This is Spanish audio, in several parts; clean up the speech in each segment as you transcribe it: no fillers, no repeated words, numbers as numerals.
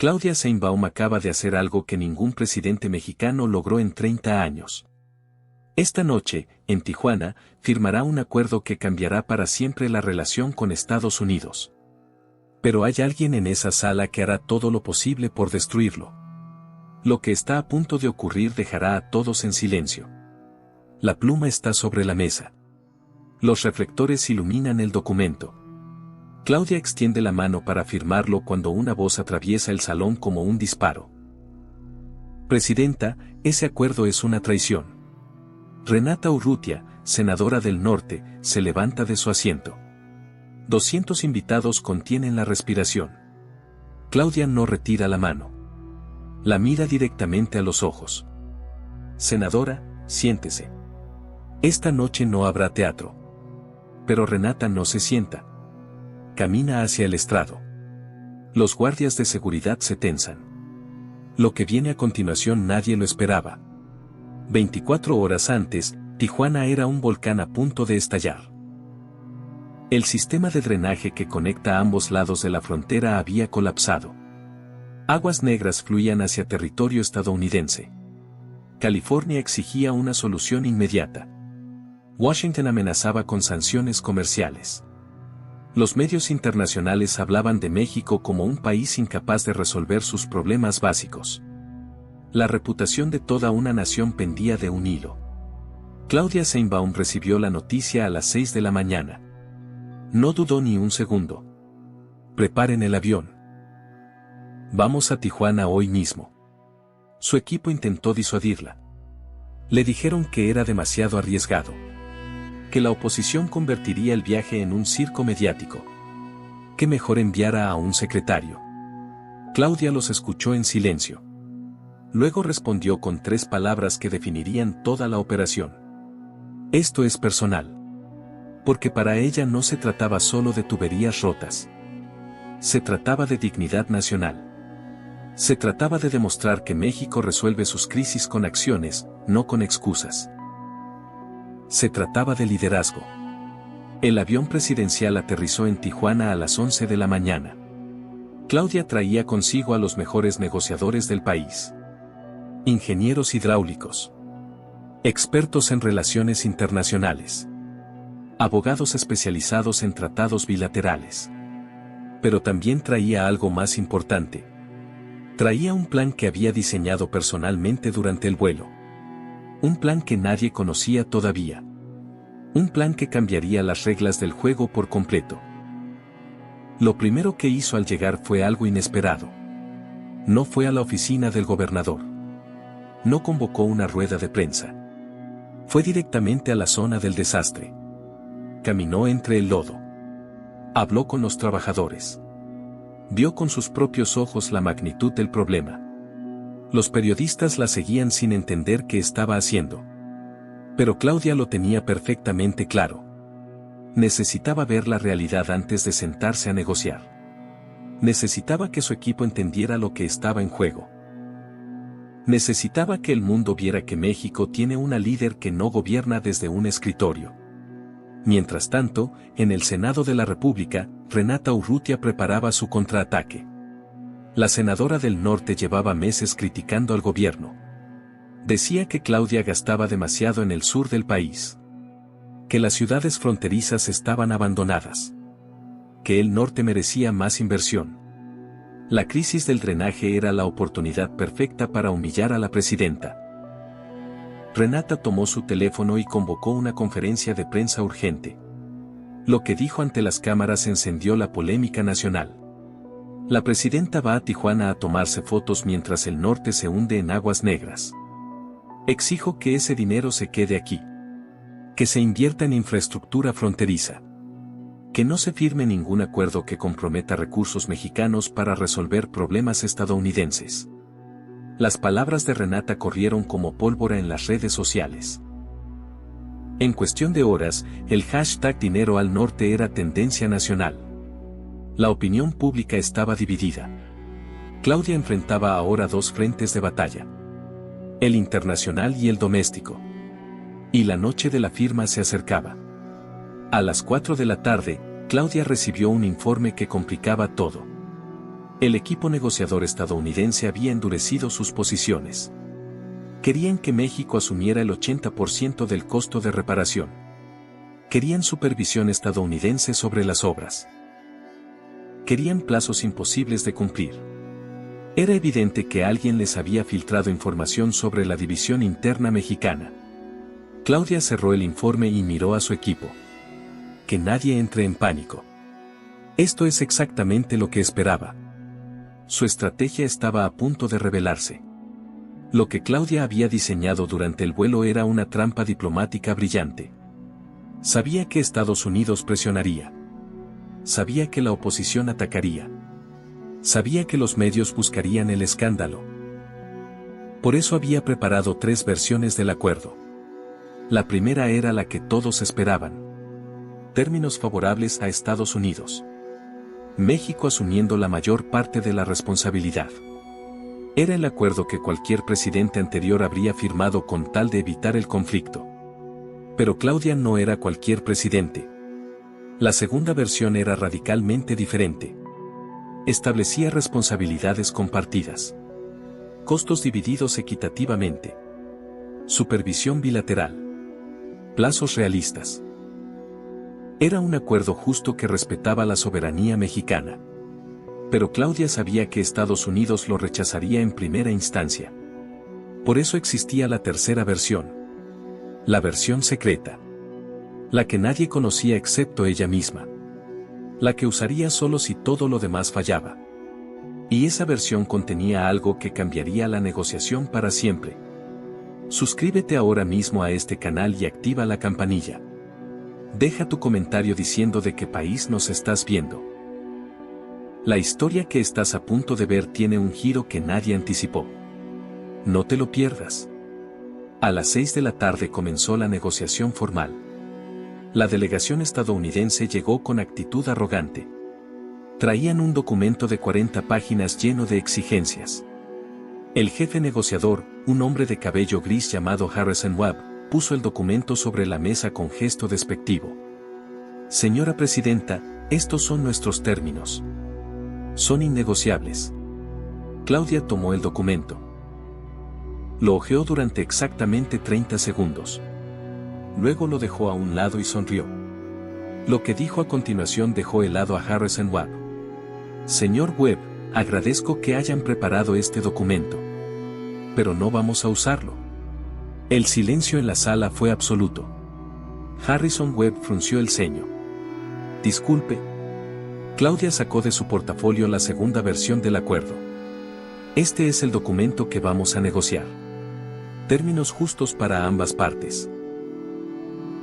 Claudia Sheinbaum acaba de hacer algo que ningún presidente mexicano logró en 30 años. Esta noche, en Tijuana, firmará un acuerdo que cambiará para siempre la relación con Estados Unidos. Pero hay alguien en esa sala que hará todo lo posible por destruirlo. Lo que está a punto de ocurrir dejará a todos en silencio. La pluma está sobre la mesa. Los reflectores iluminan el documento. Claudia extiende la mano para firmarlo cuando una voz atraviesa el salón como un disparo. Presidenta, ese acuerdo es una traición. Renata Urrutia, senadora del Norte, se levanta de su asiento. 200 invitados contienen la respiración. Claudia no retira la mano. La mira directamente a los ojos. Senadora, siéntese. Esta noche no habrá teatro. Pero Renata no se sienta. Camina hacia el estrado. Los guardias de seguridad se tensan. Lo que viene a continuación nadie lo esperaba. 24 horas antes, Tijuana era un volcán a punto de estallar. El sistema de drenaje que conecta ambos lados de la frontera había colapsado. Aguas negras fluían hacia territorio estadounidense. California exigía una solución inmediata. Washington amenazaba con sanciones comerciales. Los medios internacionales hablaban de México como un país incapaz de resolver sus problemas básicos. La reputación de toda una nación pendía de un hilo. Claudia Sheinbaum recibió la noticia a las 6 de la mañana. No dudó ni un segundo. Preparen el avión. Vamos a Tijuana hoy mismo. Su equipo intentó disuadirla. Le dijeron que era demasiado arriesgado. Que la oposición convertiría el viaje en un circo mediático. Que mejor enviara a un secretario. Claudia los escuchó en silencio. Luego respondió con 3 palabras que definirían toda la operación. Esto es personal. Porque para ella no se trataba solo de tuberías rotas. Se trataba de dignidad nacional. Se trataba de demostrar que México resuelve sus crisis con acciones, no con excusas. Se trataba de liderazgo. El avión presidencial aterrizó en Tijuana a las 11 de la mañana. Claudia traía consigo a los mejores negociadores del país. Ingenieros hidráulicos. Expertos en relaciones internacionales. Abogados especializados en tratados bilaterales. Pero también traía algo más importante. Traía un plan que había diseñado personalmente durante el vuelo. Un plan que nadie conocía todavía. Un plan que cambiaría las reglas del juego por completo. Lo primero que hizo al llegar fue algo inesperado. No fue a la oficina del gobernador. No convocó una rueda de prensa. Fue directamente a la zona del desastre. Caminó entre el lodo. Habló con los trabajadores. Vio con sus propios ojos la magnitud del problema. Los periodistas la seguían sin entender qué estaba haciendo. Pero Claudia lo tenía perfectamente claro. Necesitaba ver la realidad antes de sentarse a negociar. Necesitaba que su equipo entendiera lo que estaba en juego. Necesitaba que el mundo viera que México tiene una líder que no gobierna desde un escritorio. Mientras tanto, en el Senado de la República, Renata Urrutia preparaba su contraataque. La senadora del Norte llevaba meses criticando al gobierno. Decía que Claudia gastaba demasiado en el sur del país. Que las ciudades fronterizas estaban abandonadas. Que el norte merecía más inversión. La crisis del drenaje era la oportunidad perfecta para humillar a la presidenta. Renata tomó su teléfono y convocó una conferencia de prensa urgente. Lo que dijo ante las cámaras encendió la polémica nacional. La presidenta va a Tijuana a tomarse fotos mientras el norte se hunde en aguas negras. Exijo que ese dinero se quede aquí. Que se invierta en infraestructura fronteriza. Que no se firme ningún acuerdo que comprometa recursos mexicanos para resolver problemas estadounidenses. Las palabras de Renata corrieron como pólvora en las redes sociales. En cuestión de horas, el hashtag Dinero al Norte era tendencia nacional. La opinión pública estaba dividida. Claudia enfrentaba ahora 2 frentes de batalla. El internacional y el doméstico. Y la noche de la firma se acercaba. A las 4 de la tarde, Claudia recibió un informe que complicaba todo. El equipo negociador estadounidense había endurecido sus posiciones. Querían que México asumiera el 80% del costo de reparación. Querían supervisión estadounidense sobre las obras. Querían plazos imposibles de cumplir. Era evidente que alguien les había filtrado información sobre la división interna mexicana. Claudia cerró el informe y miró a su equipo. Que nadie entre en pánico. Esto es exactamente lo que esperaba. Su estrategia estaba a punto de revelarse. Lo que Claudia había diseñado durante el vuelo era una trampa diplomática brillante. Sabía que Estados Unidos presionaría. Sabía que la oposición atacaría. Sabía que los medios buscarían el escándalo. Por eso había preparado 3 versiones del acuerdo. La primera era la que todos esperaban. Términos favorables a Estados Unidos. México asumiendo la mayor parte de la responsabilidad. Era el acuerdo que cualquier presidente anterior habría firmado con tal de evitar el conflicto. Pero Claudia no era cualquier presidente. La segunda versión era radicalmente diferente. Establecía responsabilidades compartidas. Costos divididos equitativamente. Supervisión bilateral. Plazos realistas. Era un acuerdo justo que respetaba la soberanía mexicana. Pero Claudia sabía que Estados Unidos lo rechazaría en primera instancia. Por eso existía la tercera versión. La versión secreta. La que nadie conocía excepto ella misma. La que usaría solo si todo lo demás fallaba. Y esa versión contenía algo que cambiaría la negociación para siempre. Suscríbete ahora mismo a este canal y activa la campanilla. Deja tu comentario diciendo de qué país nos estás viendo. La historia que estás a punto de ver tiene un giro que nadie anticipó. No te lo pierdas. A las 6 de la tarde comenzó la negociación formal. La delegación estadounidense llegó con actitud arrogante. Traían un documento de 40 páginas lleno de exigencias. El jefe negociador, un hombre de cabello gris llamado Harrison Webb, puso el documento sobre la mesa con gesto despectivo. Señora Presidenta, estos son nuestros términos. Son innegociables. Claudia tomó el documento. Lo hojeó durante exactamente 30 segundos. Luego lo dejó a un lado y sonrió. Lo que dijo a continuación dejó helado a Harrison Webb. Señor Webb, agradezco que hayan preparado este documento. Pero no vamos a usarlo. El silencio en la sala fue absoluto. Harrison Webb frunció el ceño. Disculpe. Claudia sacó de su portafolio la segunda versión del acuerdo. Este es el documento que vamos a negociar. Términos justos para ambas partes.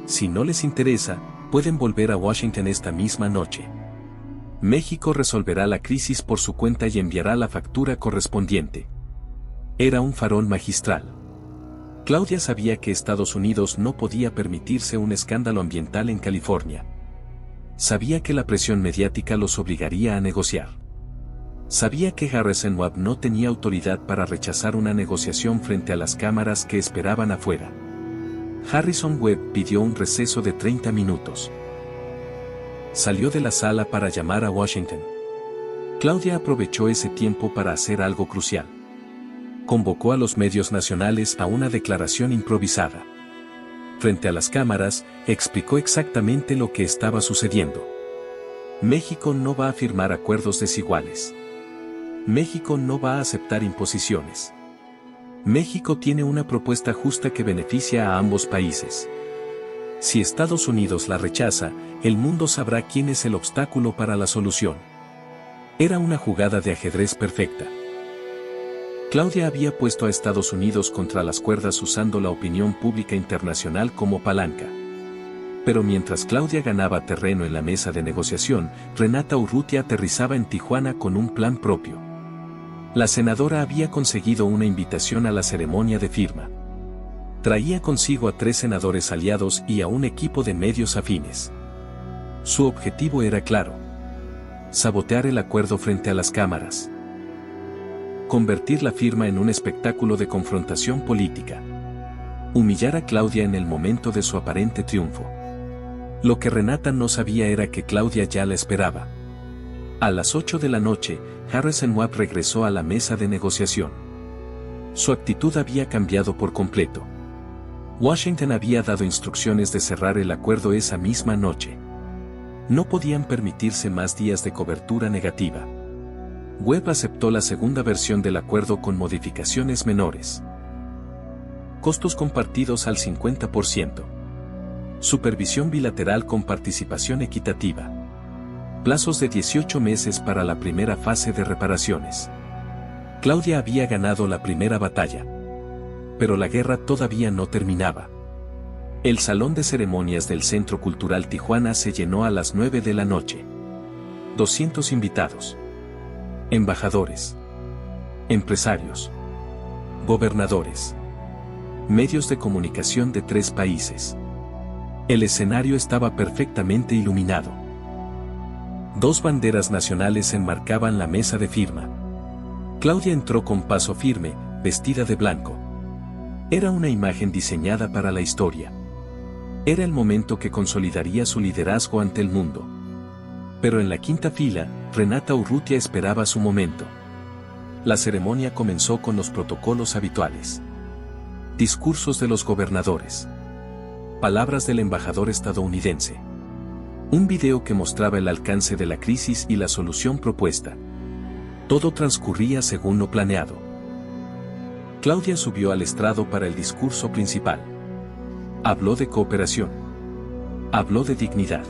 Si no les interesa, pueden volver a Washington esta misma noche. México resolverá la crisis por su cuenta y enviará la factura correspondiente. Era un farol magistral. Claudia sabía que Estados Unidos no podía permitirse un escándalo ambiental en California. Sabía que la presión mediática los obligaría a negociar. Sabía que Harrison Webb no tenía autoridad para rechazar una negociación frente a las cámaras que esperaban afuera. Harrison Webb pidió un receso de 30 minutos. Salió de la sala para llamar a Washington. Claudia aprovechó ese tiempo para hacer algo crucial. Convocó a los medios nacionales a una declaración improvisada. Frente a las cámaras, explicó exactamente lo que estaba sucediendo. México no va a firmar acuerdos desiguales. México no va a aceptar imposiciones. México tiene una propuesta justa que beneficia a ambos países. Si Estados Unidos la rechaza, el mundo sabrá quién es el obstáculo para la solución. Era una jugada de ajedrez perfecta. Claudia había puesto a Estados Unidos contra las cuerdas usando la opinión pública internacional como palanca. Pero mientras Claudia ganaba terreno en la mesa de negociación, Renata Urrutia aterrizaba en Tijuana con un plan propio. La senadora había conseguido una invitación a la ceremonia de firma. Traía consigo a 3 senadores aliados y a un equipo de medios afines. Su objetivo era claro: sabotear el acuerdo frente a las cámaras. Convertir la firma en un espectáculo de confrontación política. Humillar a Claudia en el momento de su aparente triunfo. Lo que Renata no sabía era que Claudia ya la esperaba. A las 8 de la noche, Harrison Webb regresó a la mesa de negociación. Su actitud había cambiado por completo. Washington había dado instrucciones de cerrar el acuerdo esa misma noche. No podían permitirse más días de cobertura negativa. Webb aceptó la segunda versión del acuerdo con modificaciones menores. Costos compartidos al 50%. Supervisión bilateral con participación equitativa. Plazos de 18 meses para la primera fase de reparaciones. Claudia había ganado la primera batalla. Pero la guerra todavía no terminaba. El salón de ceremonias del Centro Cultural Tijuana se llenó a las 9 de la noche. 200 invitados. Embajadores. Empresarios. Gobernadores. Medios de comunicación de 3 países. El escenario estaba perfectamente iluminado. 2 banderas nacionales enmarcaban la mesa de firma. Claudia entró con paso firme, vestida de blanco. Era una imagen diseñada para la historia. Era el momento que consolidaría su liderazgo ante el mundo. Pero en la quinta fila, Renata Urrutia esperaba su momento. La ceremonia comenzó con los protocolos habituales. Discursos de los gobernadores. Palabras del embajador estadounidense. Un video que mostraba el alcance de la crisis y la solución propuesta. Todo transcurría según lo planeado. Claudia subió al estrado para el discurso principal. Habló de cooperación. Habló de dignidad.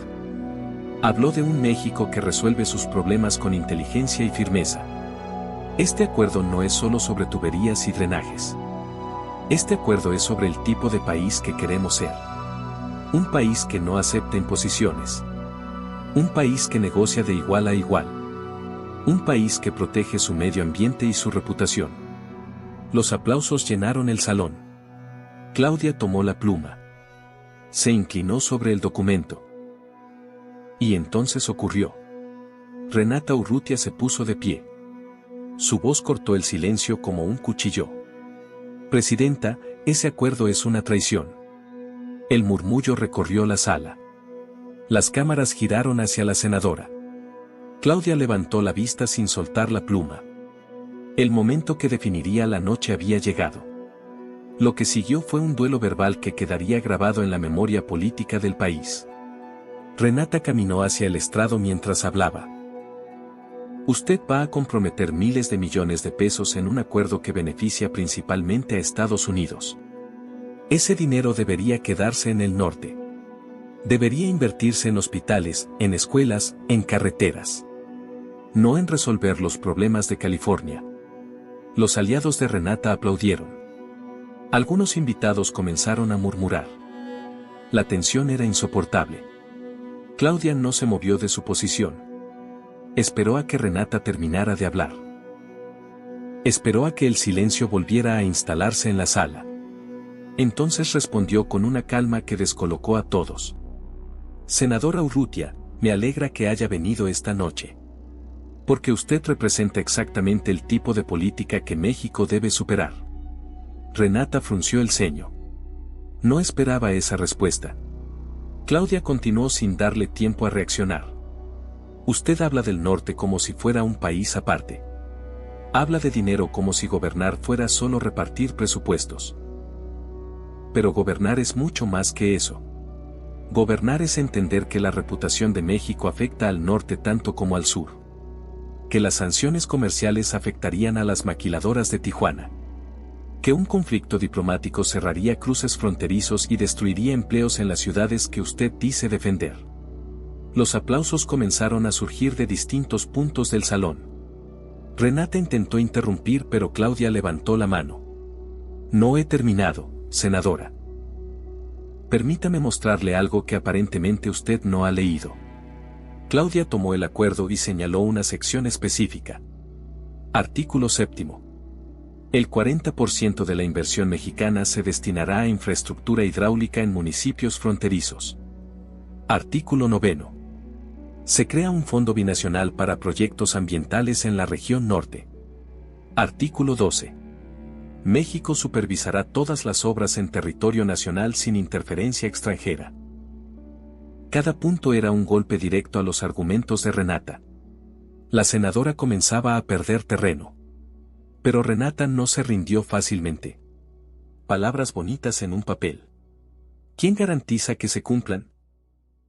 Habló de un México que resuelve sus problemas con inteligencia y firmeza. Este acuerdo no es solo sobre tuberías y drenajes. Este acuerdo es sobre el tipo de país que queremos ser. Un país que no acepta imposiciones. Un país que negocia de igual a igual. Un país que protege su medio ambiente y su reputación. Los aplausos llenaron el salón. Claudia tomó la pluma. Se inclinó sobre el documento. Y entonces ocurrió. Renata Urrutia se puso de pie. Su voz cortó el silencio como un cuchillo. Presidenta, ese acuerdo es una traición. El murmullo recorrió la sala. Las cámaras giraron hacia la senadora. Claudia levantó la vista sin soltar la pluma. El momento que definiría la noche había llegado. Lo que siguió fue un duelo verbal que quedaría grabado en la memoria política del país. Renata caminó hacia el estrado mientras hablaba. Usted va a comprometer miles de millones de pesos en un acuerdo que beneficia principalmente a Estados Unidos. Ese dinero debería quedarse en el norte. Debería invertirse en hospitales, en escuelas, en carreteras. No en resolver los problemas de California. Los aliados de Renata aplaudieron. Algunos invitados comenzaron a murmurar. La tensión era insoportable. Claudia no se movió de su posición. Esperó a que Renata terminara de hablar. Esperó a que el silencio volviera a instalarse en la sala. Entonces respondió con una calma que descolocó a todos. Senadora Urrutia, me alegra que haya venido esta noche. Porque usted representa exactamente el tipo de política que México debe superar. Renata frunció el ceño. No esperaba esa respuesta. Claudia continuó sin darle tiempo a reaccionar. Usted habla del norte como si fuera un país aparte. Habla de dinero como si gobernar fuera solo repartir presupuestos. Pero gobernar es mucho más que eso. Gobernar es entender que la reputación de México afecta al norte tanto como al sur. Que las sanciones comerciales afectarían a las maquiladoras de Tijuana. Que un conflicto diplomático cerraría cruces fronterizos y destruiría empleos en las ciudades que usted dice defender. Los aplausos comenzaron a surgir de distintos puntos del salón. Renata intentó interrumpir, pero Claudia levantó la mano. No he terminado, senadora. Permítame mostrarle algo que aparentemente usted no ha leído. Claudia tomó el acuerdo y señaló una sección específica. Artículo 7. El 40% de la inversión mexicana se destinará a infraestructura hidráulica en municipios fronterizos. Artículo 9. Se crea un fondo binacional para proyectos ambientales en la región norte. Artículo 12. México supervisará todas las obras en territorio nacional sin interferencia extranjera. Cada punto era un golpe directo a los argumentos de Renata. La senadora comenzaba a perder terreno. Pero Renata no se rindió fácilmente. Palabras bonitas en un papel. ¿Quién garantiza que se cumplan?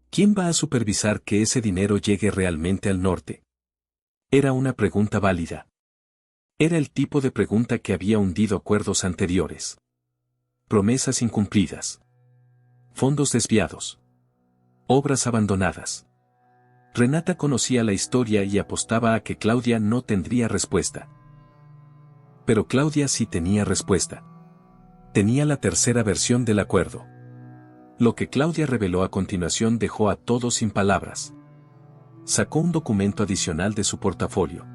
¿Quién va a supervisar que ese dinero llegue realmente al norte? Era una pregunta válida. Era el tipo de pregunta que había hundido acuerdos anteriores. Promesas incumplidas. Fondos desviados. Obras abandonadas. Renata conocía la historia y apostaba a que Claudia no tendría respuesta. Pero Claudia sí tenía respuesta. Tenía la tercera versión del acuerdo. Lo que Claudia reveló a continuación dejó a todos sin palabras. Sacó un documento adicional de su portafolio.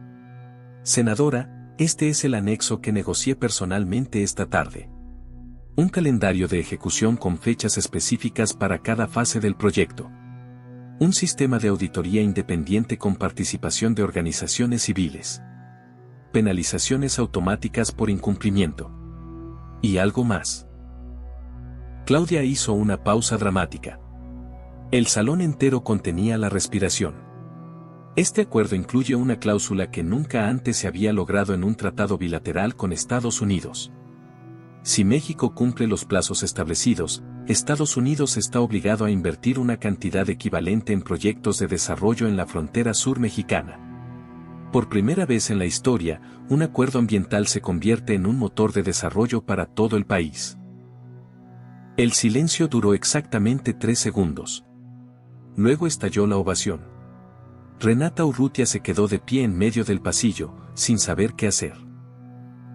Senadora, este es el anexo que negocié personalmente esta tarde. Un calendario de ejecución con fechas específicas para cada fase del proyecto. Un sistema de auditoría independiente con participación de organizaciones civiles. Penalizaciones automáticas por incumplimiento. Y algo más. Claudia hizo una pausa dramática. El salón entero contenía la respiración. Este acuerdo incluye una cláusula que nunca antes se había logrado en un tratado bilateral con Estados Unidos. Si México cumple los plazos establecidos, Estados Unidos está obligado a invertir una cantidad equivalente en proyectos de desarrollo en la frontera sur mexicana. Por primera vez en la historia, un acuerdo ambiental se convierte en un motor de desarrollo para todo el país. El silencio duró exactamente 3 segundos. Luego estalló la ovación. Renata Urrutia se quedó de pie en medio del pasillo, sin saber qué hacer.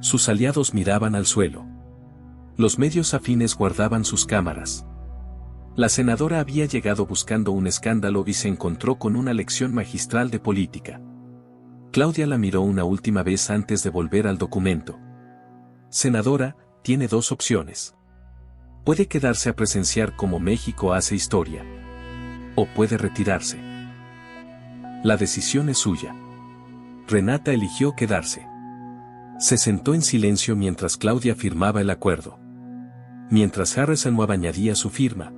Sus aliados miraban al suelo. Los medios afines guardaban sus cámaras. La senadora había llegado buscando un escándalo y se encontró con una lección magistral de política. Claudia la miró una última vez antes de volver al documento. Senadora, tiene 2 opciones. Puede quedarse a presenciar cómo México hace historia. O puede retirarse. La decisión es suya. Renata eligió quedarse. Se sentó en silencio mientras Claudia firmaba el acuerdo. Mientras Harrison añadía su firma.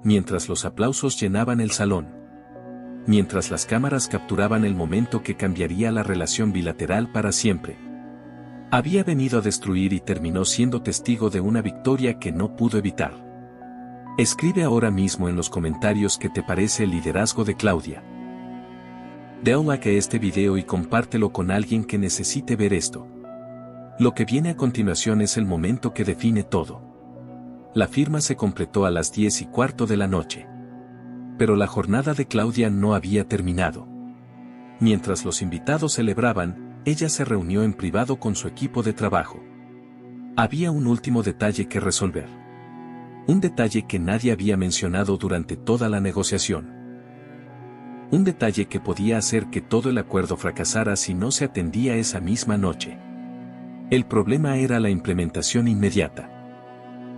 Mientras los aplausos llenaban el salón. Mientras las cámaras capturaban el momento que cambiaría la relación bilateral para siempre. Había venido a destruir y terminó siendo testigo de una victoria que no pudo evitar. Escribe ahora mismo en los comentarios qué te parece el liderazgo de Claudia. Dale like a este video y compártelo con alguien que necesite ver esto. Lo que viene a continuación es el momento que define todo. La firma se completó a las 10:15 de la noche. Pero la jornada de Claudia no había terminado. Mientras los invitados celebraban, ella se reunió en privado con su equipo de trabajo. Había un último detalle que resolver. Un detalle que nadie había mencionado durante toda la negociación. Un detalle que podía hacer que todo el acuerdo fracasara si no se atendía esa misma noche. El problema era la implementación inmediata.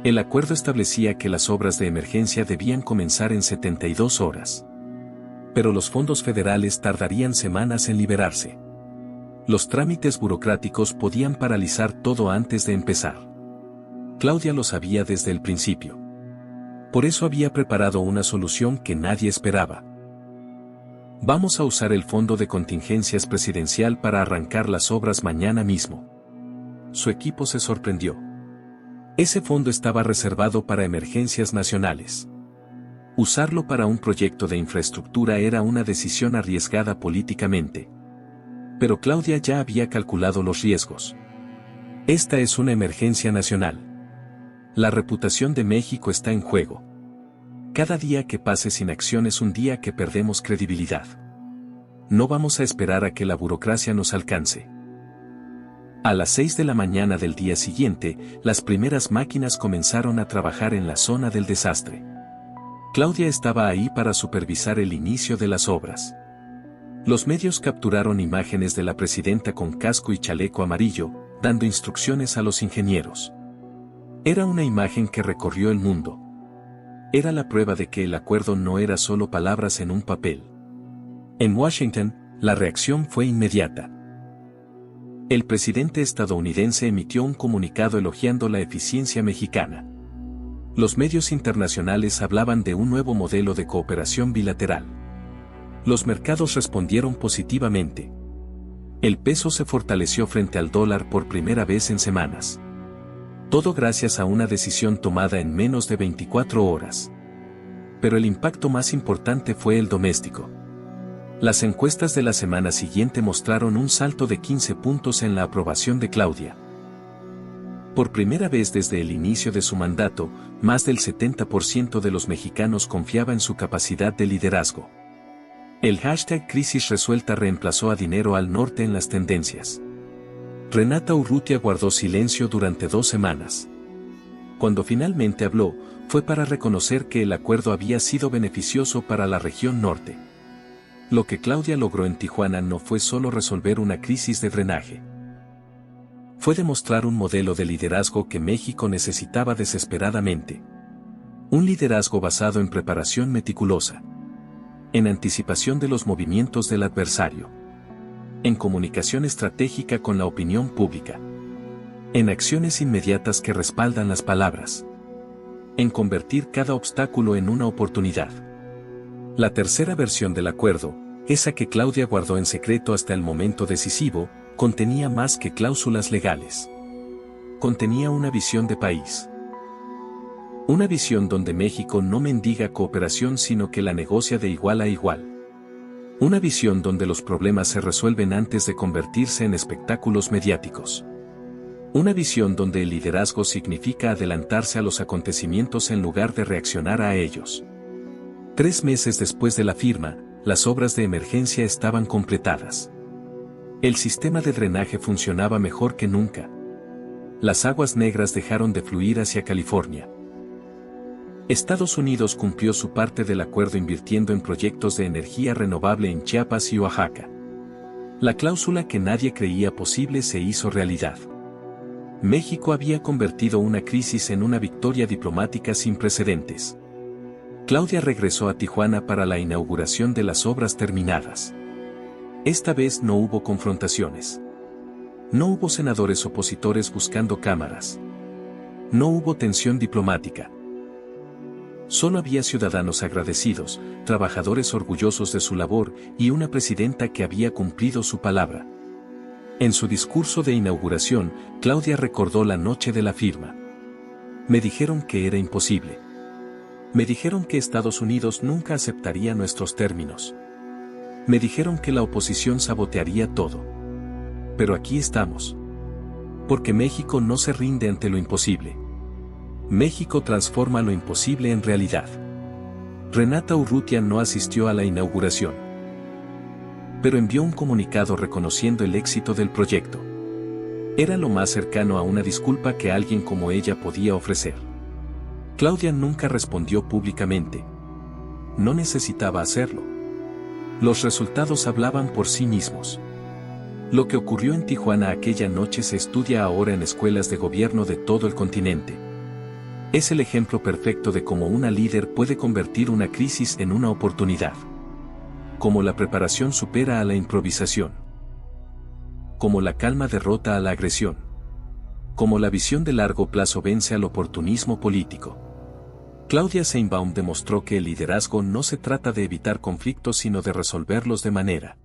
El acuerdo establecía que las obras de emergencia debían comenzar en 72 horas. Pero los fondos federales tardarían semanas en liberarse. Los trámites burocráticos podían paralizar todo antes de empezar. Claudia lo sabía desde el principio. Por eso había preparado una solución que nadie esperaba. Vamos a usar el fondo de contingencias presidencial para arrancar las obras mañana mismo. Su equipo se sorprendió. Ese fondo estaba reservado para emergencias nacionales. Usarlo para un proyecto de infraestructura era una decisión arriesgada políticamente. Pero Claudia ya había calculado los riesgos. Esta es una emergencia nacional. La reputación de México está en juego. Cada día que pase sin acción es un día que perdemos credibilidad. No vamos a esperar a que la burocracia nos alcance. A las 6 de la mañana del día siguiente, las primeras máquinas comenzaron a trabajar en la zona del desastre. Claudia estaba ahí para supervisar el inicio de las obras. Los medios capturaron imágenes de la presidenta con casco y chaleco amarillo, dando instrucciones a los ingenieros. Era una imagen que recorrió el mundo. Era la prueba de que el acuerdo no era solo palabras en un papel. En Washington, la reacción fue inmediata. El presidente estadounidense emitió un comunicado elogiando la eficiencia mexicana. Los medios internacionales hablaban de un nuevo modelo de cooperación bilateral. Los mercados respondieron positivamente. El peso se fortaleció frente al dólar por primera vez en semanas. Todo gracias a una decisión tomada en menos de 24 horas. Pero el impacto más importante fue el doméstico. Las encuestas de la semana siguiente mostraron un salto de 15 puntos en la aprobación de Claudia. Por primera vez desde el inicio de su mandato, más del 70% de los mexicanos confiaba en su capacidad de liderazgo. El hashtag crisis resuelta reemplazó a dinero al norte en las tendencias. Renata Urrutia guardó silencio durante 2 semanas. Cuando finalmente habló, fue para reconocer que el acuerdo había sido beneficioso para la región norte. Lo que Claudia logró en Tijuana no fue solo resolver una crisis de drenaje. Fue demostrar un modelo de liderazgo que México necesitaba desesperadamente. Un liderazgo basado en preparación meticulosa. En anticipación de los movimientos del adversario. En comunicación estratégica con la opinión pública. En acciones inmediatas que respaldan las palabras. En convertir cada obstáculo en una oportunidad. La tercera versión del acuerdo, esa que Claudia guardó en secreto hasta el momento decisivo, contenía más que cláusulas legales. Contenía una visión de país. Una visión donde México no mendiga cooperación sino que la negocia de igual a igual. Una visión donde los problemas se resuelven antes de convertirse en espectáculos mediáticos. Una visión donde el liderazgo significa adelantarse a los acontecimientos en lugar de reaccionar a ellos. 3 meses después de la firma, las obras de emergencia estaban completadas. El sistema de drenaje funcionaba mejor que nunca. Las aguas negras dejaron de fluir hacia California. Estados Unidos cumplió su parte del acuerdo invirtiendo en proyectos de energía renovable en Chiapas y Oaxaca. La cláusula que nadie creía posible se hizo realidad. México había convertido una crisis en una victoria diplomática sin precedentes. Claudia regresó a Tijuana para la inauguración de las obras terminadas. Esta vez no hubo confrontaciones. No hubo senadores opositores buscando cámaras. No hubo tensión diplomática. Solo había ciudadanos agradecidos, trabajadores orgullosos de su labor y una presidenta que había cumplido su palabra. En su discurso de inauguración, Claudia recordó la noche de la firma. Me dijeron que era imposible. Me dijeron que Estados Unidos nunca aceptaría nuestros términos. Me dijeron que la oposición sabotearía todo. Pero aquí estamos. Porque México no se rinde ante lo imposible. México transforma lo imposible en realidad. Renata Urrutia no asistió a la inauguración. Pero envió un comunicado reconociendo el éxito del proyecto. Era lo más cercano a una disculpa que alguien como ella podía ofrecer. Claudia nunca respondió públicamente. No necesitaba hacerlo. Los resultados hablaban por sí mismos. Lo que ocurrió en Tijuana aquella noche se estudia ahora en escuelas de gobierno de todo el continente. Es el ejemplo perfecto de cómo una líder puede convertir una crisis en una oportunidad. Cómo la preparación supera a la improvisación. Cómo la calma derrota a la agresión. Cómo la visión de largo plazo vence al oportunismo político. Claudia Sheinbaum demostró que el liderazgo no se trata de evitar conflictos sino de resolverlos de manera